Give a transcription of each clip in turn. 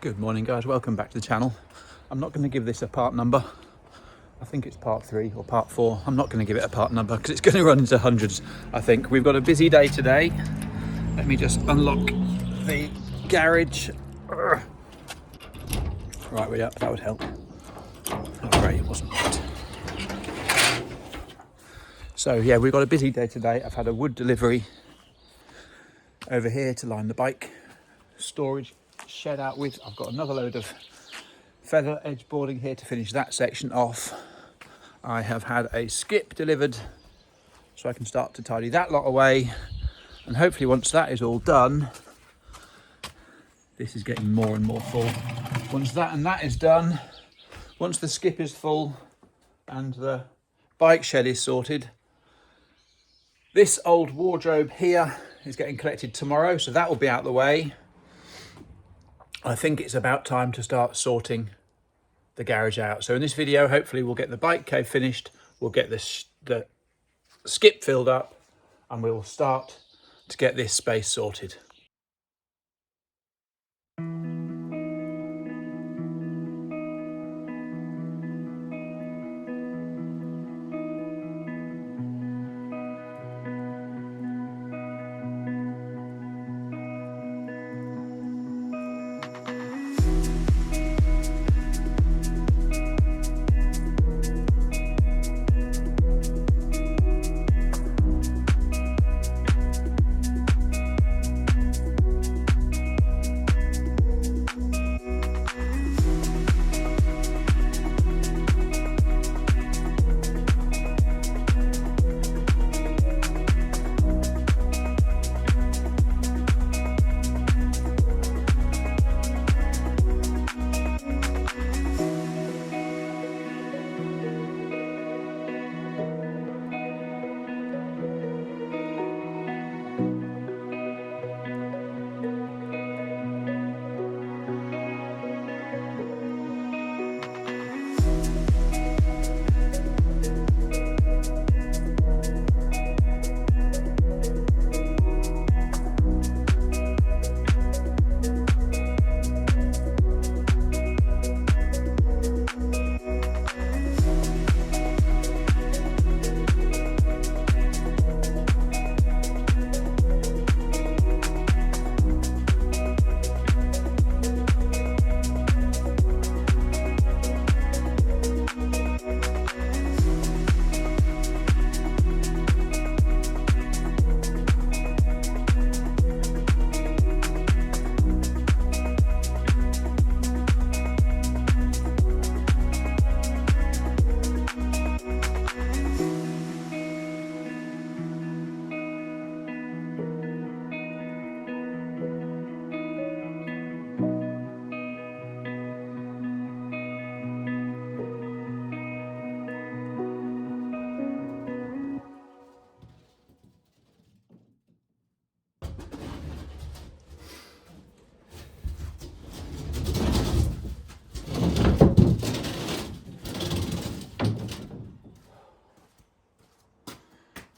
Good morning guys, welcome back to the channel. I'm not going to give this a part number. I think it's part 3 or part 4. I'm not going to give it a part number because it's going to run into hundreds, I think. We've got a busy day today. Let me just unlock the garage. Right way up, that would help. Oh great, it wasn't right. So yeah, we've got a busy day today. I've had a wood delivery over here to line the bike storage shed out with. I've got another load of feather edge boarding here to finish that section off. I have had a skip delivered so I can start to tidy that lot away, and hopefully once that is all done, this is getting more and more full. Once that and that is done, once the skip is full and the bike shed is sorted, this old wardrobe here is getting collected tomorrow, so that will be out the way. I think it's about time to start sorting the garage out. So in this video, hopefully we'll get the bike cave finished, we'll get the skip filled up, and we'll start to get this space sorted.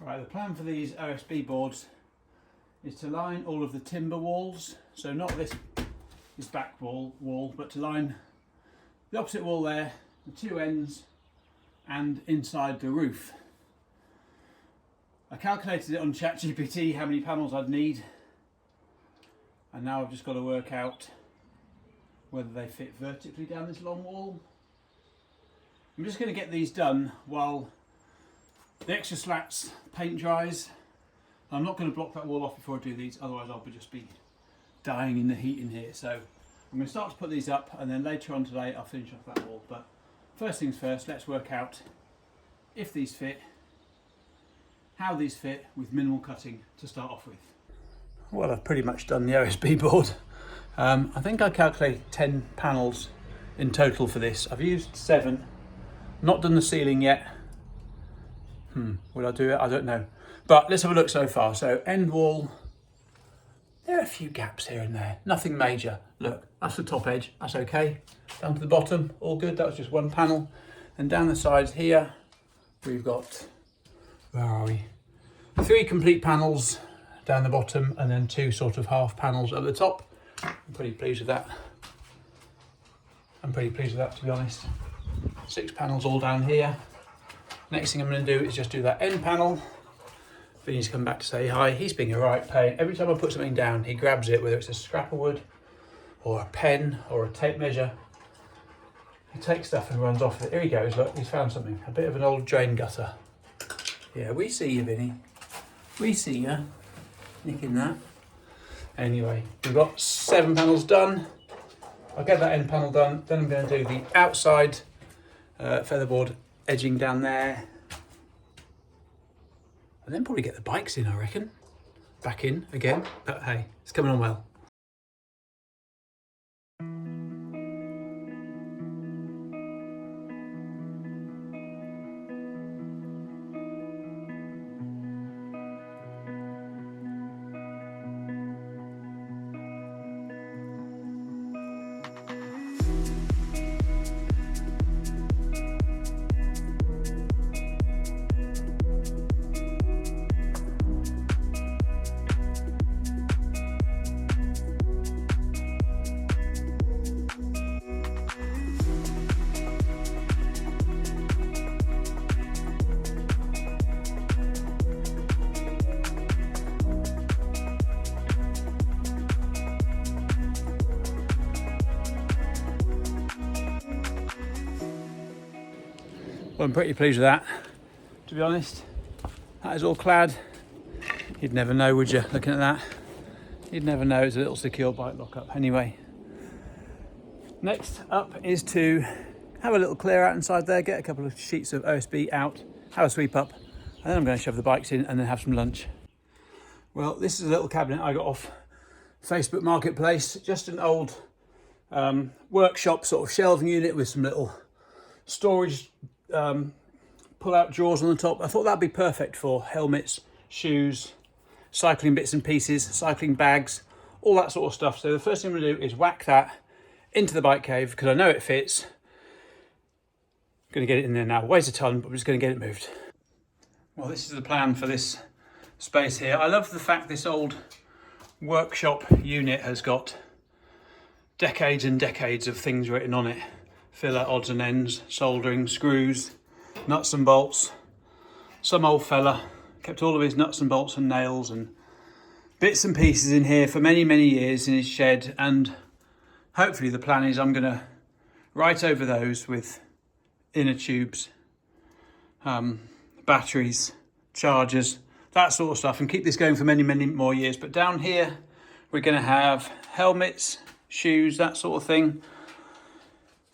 Right, the plan for these OSB boards is to line all of the timber walls, so not this back wall, but to line the opposite wall there, the two ends, and inside the roof. I calculated it on ChatGPT how many panels I'd need, and now I've just got to work out whether they fit vertically down this long wall. I'm just going to get these done while the extra slats paint dries. I'm not going to block that wall off before I do these, otherwise I'll just be dying in the heat in here. So I'm going to start to put these up, and then later on today I'll finish off that wall. But first things first, let's work out if these fit, how these fit with minimal cutting to start off with. Well, I've pretty much done the OSB board. I think I calculated 10 panels in total for this. I've used 7, not done the ceiling yet. Will I do it? I don't know. But let's have a look so far. So end wall, there are a few gaps here and there. Nothing major. Look, that's the top edge. That's okay. Down to the bottom, all good. That was just one panel. And down the sides here, we've got, where are we? 3 complete panels down the bottom, and then 2 sort of half panels at the top. I'm pretty pleased with that. I'm pretty pleased with that, to be honest. 6 panels all down here. Next thing I'm going to do is just do that end panel. Vinny's come back to say hi. He's being a right pain. Every time I put something down, he grabs it, whether it's a scrap of wood or a pen or a tape measure. He takes stuff and runs off with it. Here he goes, look, he's found something. A bit of an old drain gutter. Yeah, we see you, Vinny. We see you. Nicking that. Anyway, we've got 7 panels done. I'll get that end panel done. Then I'm going to do the outside featherboard edging down there. And then probably get the bikes in, I reckon. Back in again. But hey, it's coming on well. Well, I'm pretty pleased with that, to be honest. That is all clad. You'd never know, would you, looking at that? You'd never know it's a little secure bike lockup. Anyway, next up is to have a little clear out inside there, get a couple of sheets of OSB out, have a sweep up, and then I'm going to shove the bikes in and then have some lunch. Well, this is a little cabinet I got off Facebook Marketplace, just an old workshop sort of shelving unit with some little storage pull-out drawers on the top. I thought that'd be perfect for helmets, shoes, cycling bits and pieces, cycling bags, all that sort of stuff. So the first thing I'm going to do is whack that into the bike cave because I know it fits. I'm going to get it in there now. Weighs a ton, but I'm just going to get it moved. Well, this is the plan for this space here. I love the fact this old workshop unit has got decades and decades of things written on it. Filler, odds and ends, soldering, screws, nuts and bolts. Some old fella kept all of his nuts and bolts and nails and bits and pieces in here for many, many years in his shed, and hopefully the plan is I'm going to write over those with inner tubes, batteries, chargers, that sort of stuff, and keep this going for many, many more years. But down here we're going to have helmets, shoes, that sort of thing.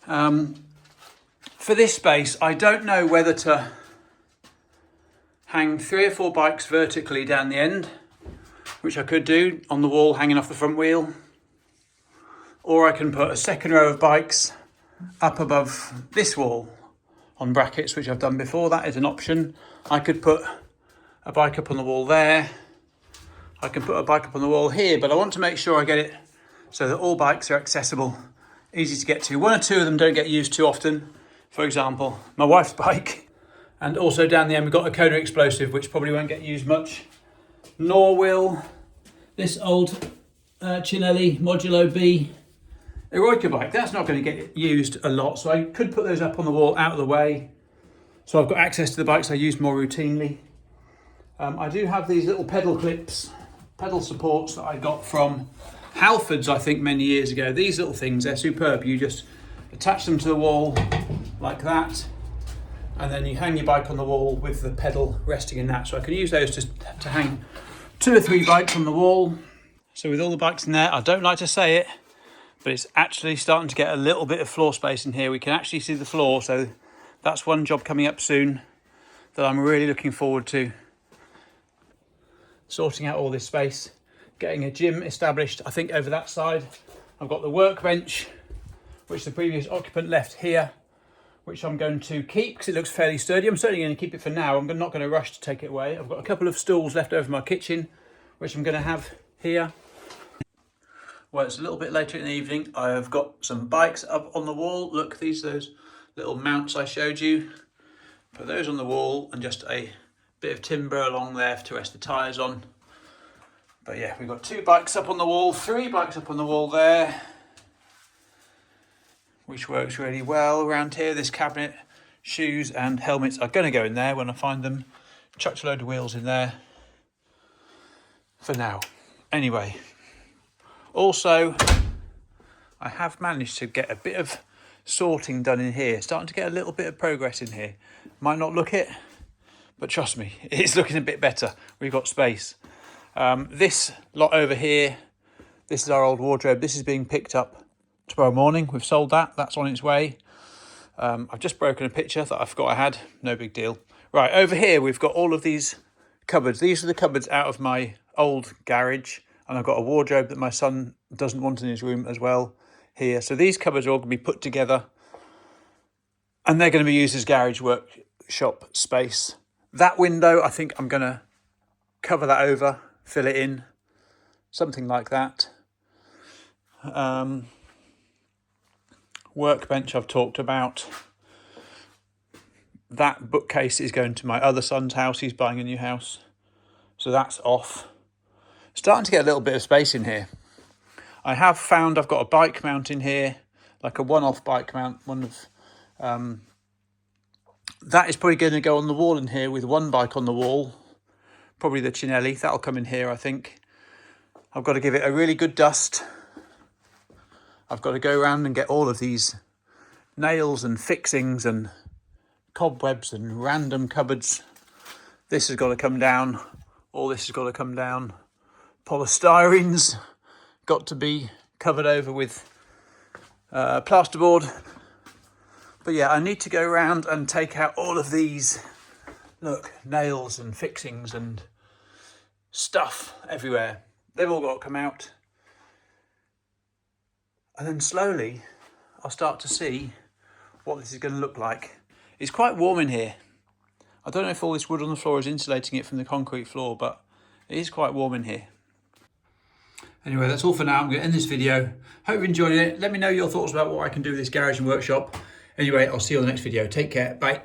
For this space, I don't know whether to hang 3 or 4 bikes vertically down the end, which I could do on the wall hanging off the front wheel, or I can put a second row of bikes up above this wall on brackets, which I've done before. That is an option. I could put a bike up on the wall there. I can put a bike up on the wall here, but I want to make sure I get it so that all bikes are accessible, easy to get to. 1 or 2 of them don't get used too often. For example, my wife's bike. And also down the end, we've got a Kona explosive, which probably won't get used much. Nor will this old Chinelli Modulo B Eroica bike. That's not going to get used a lot. So I could put those up on the wall out of the way. So I've got access to the bikes I use more routinely. I do have these little pedal clips, pedal supports that I got from Halfords, I think, many years ago. These little things, they're superb. You just attach them to the wall like that, and then you hang your bike on the wall with the pedal resting in that. So I can use those to hang 2 or 3 bikes on the wall. So with all the bikes in there, I don't like to say it, but it's actually starting to get a little bit of floor space in here. We can actually see the floor, so that's one job coming up soon that I'm really looking forward to. Sorting out all this space, getting a gym established, I think, over that side. I've got the workbench, which the previous occupant left here, which I'm going to keep because it looks fairly sturdy. I'm certainly going to keep it for now. I'm not going to rush to take it away. I've got a couple of stools left over my kitchen, which I'm going to have here. Well, it's a little bit later in the evening. I have got some bikes up on the wall. Look, these are those little mounts I showed you. Put those on the wall and just a bit of timber along there to rest the tyres on. But yeah, we've got 2 bikes up on the wall, 3 bikes up on the wall there. which works really well around here. This cabinet, shoes and helmets are going to go in there when I find them. Chucked a load of wheels in there for now. Anyway, also I have managed to get a bit of sorting done in here. Starting to get a little bit of progress in here. Might not look it, but trust me, it's looking a bit better. We've got space. This lot over here, this is our old wardrobe. This is being picked up tomorrow morning. We've sold that. That's on its way. I've just broken a picture that I forgot I had. No big deal. Right, over here we've got all of these cupboards. These are the cupboards out of my old garage. And I've got a wardrobe that my son doesn't want in his room as well here. So these cupboards are all going to be put together. And they're going to be used as garage workshop space. That window, I think I'm going to cover that over, fill it in. Something like that. Workbench I've talked about. That bookcase is going to my other son's house. He's buying a new house. So that's off. Starting to get a little bit of space in here. I have found I've got a bike mount in here, like a one-off bike mount. That is probably going to go on the wall in here with one bike on the wall. Probably the Cinelli. That'll come in here, I think. I've got to give it a really good dust. I've got to go around and get all of these nails and fixings and cobwebs and random cupboards. This has got to come down. All this has got to come down. Polystyrene's got to be covered over with plasterboard. But yeah, I need to go around and take out all of these, look, nails and fixings and stuff everywhere. They've all got to come out. And then slowly I'll start to see what this is going to look like. It's quite warm in here. I don't know if all this wood on the floor is insulating it from the concrete floor, but it is quite warm in here. Anyway, that's all for now. I'm going to end this video. Hope you enjoyed it. Let me know your thoughts about what I can do with this garage and workshop. Anyway, I'll see you on the next video. Take care. Bye.